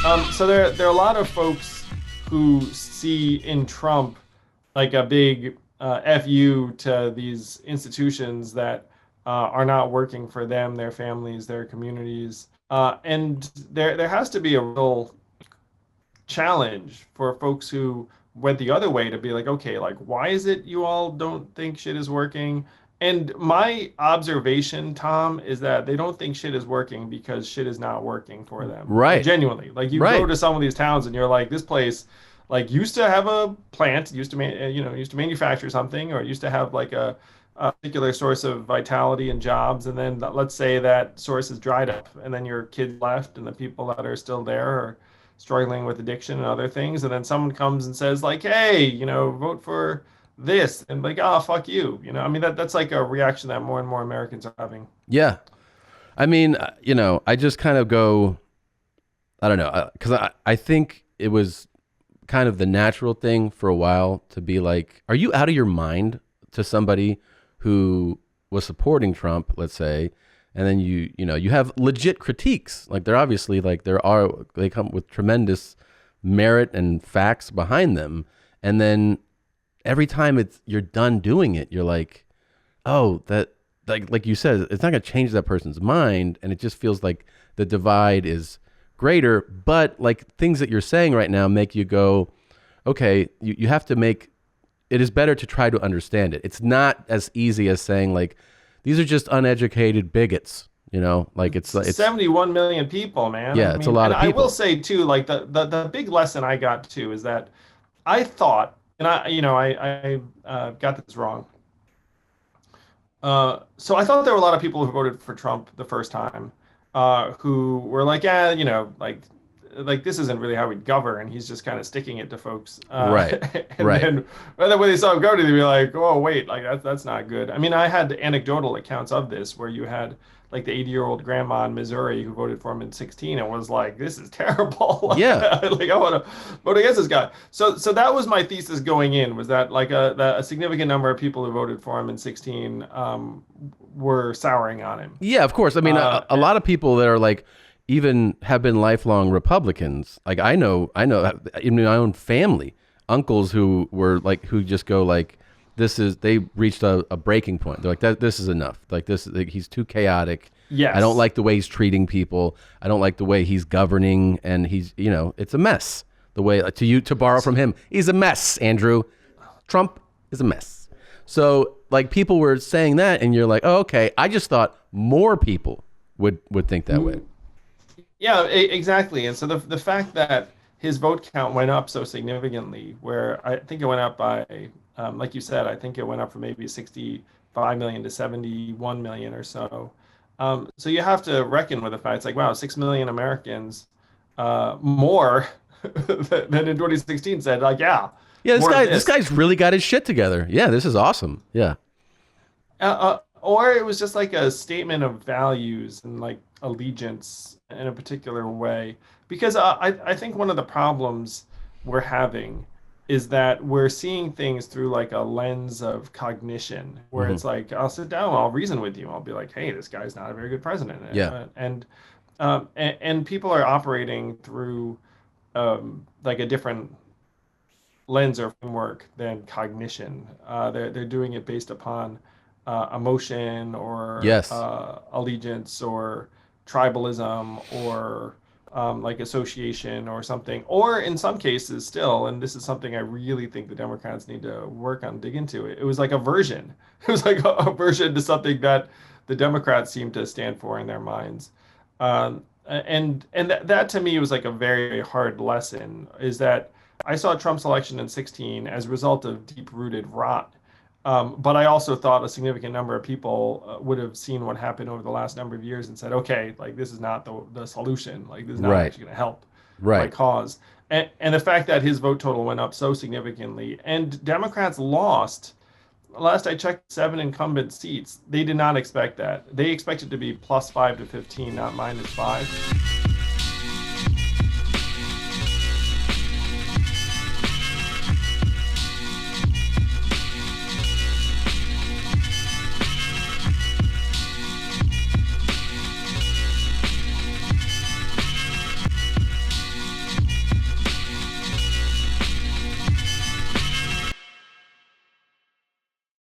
So there are a lot of folks who see in Trump like a big FU to these institutions that are not working for them, their families, their communities. And there has to be a real challenge for folks who went the other way to be like, okay, like, why is it you all don't think shit is working? And my observation, Tom, is that they don't think shit is working because shit is not working for them. Right. Genuinely. Like you go Right. to some of these towns and you're like, this place like used to have a plant, used to manufacture something, or used to have like a particular source of vitality and jobs, and then let's say that source is dried up, and then your kids left, and the people that are still there are struggling with addiction and other things, and then someone comes and says like, hey, vote for this, and like, oh, fuck you, I mean, that's like a reaction that more and more Americans are having. Yeah. I mean, I just kind of go, I don't know, because I think it was kind of the natural thing for a while to be like, are you out of your mind to somebody who was supporting Trump, let's say, and then you have legit critiques. Like they're obviously like they come with tremendous merit and facts behind them. And then every time you're done doing it, you're like, oh, that like you said, it's not gonna change that person's mind, and it just feels like the divide is greater. But like things that you're saying right now make you go, okay, you have to make it is better to try to understand it. It's not as easy as saying like these are just uneducated bigots, like it's 71 million people, man. yeah, I it's a mean, lot and of I will people. say too, like the big lesson I got too is that I thought, and I got this wrong. So I thought there were a lot of people who voted for Trump the first time, who were like, yeah, like this isn't really how we govern. He's just kind of sticking it to folks. Right. And Right. then when they saw him go to, they'd be like, oh wait, like that's not good. I mean, I had anecdotal accounts of this where you had like the 80-year-old grandma in Missouri who voted for him in 16 and was like, this is terrible. Yeah. Like I want to vote against this guy. So that was my thesis going in, was that like a significant number of people who voted for him in 16 were souring on him. Yeah, of course. I mean, Uh, a lot of people that are like even have been lifelong Republicans. Like I know in my own family, uncles who were like who just go like they reached a breaking point. They're like that this is enough. Like this like, he's too chaotic. I don't yes. like the way he's treating people. I don't like the way he's governing, and he's it's a mess. The way to borrow from him, he's a mess. Andrew, Trump is a mess. So like people were saying that, and you're like, oh, okay. I just thought more people would think that way. Yeah, exactly. And so the fact that his vote count went up so significantly, where I think it went up by, like you said, I think it went up from maybe 65 million to 71 million or so. So you have to reckon with the fact it's like, wow, 6 million Americans more than in 2016 said, like, yeah, Yeah, more of this this. guy's really got his shit together. Yeah, this is awesome. Yeah. Or it was just like a statement of values and like allegiance in a particular way. Because I think one of the problems we're having is that we're seeing things through like a lens of cognition, where Hmm. it's like, I'll sit down, I'll reason with you, I'll be like, hey, this guy's not a very good president. Yeah. And people are operating through like a different lens or framework than cognition. They're doing it based upon emotion or Yes. allegiance or tribalism or like association or something. Or in some cases, still, and this is something I really think the Democrats need to work on, dig into it. It was like a version. It was like a version to something that the Democrats seem to stand for in their minds. And that to me was like a very, very hard lesson, is that I saw Trump's election in 16 as a result of deep-rooted rot. But I also thought a significant number of people would have seen what happened over the last number of years and said, okay, like this is not the solution. Like this is not Right. actually going to help my Right. cause. And the fact that his vote total went up so significantly and Democrats lost, last I checked, 7 incumbent seats. They did not expect that. They expected to be plus 5 to 15, not minus 5.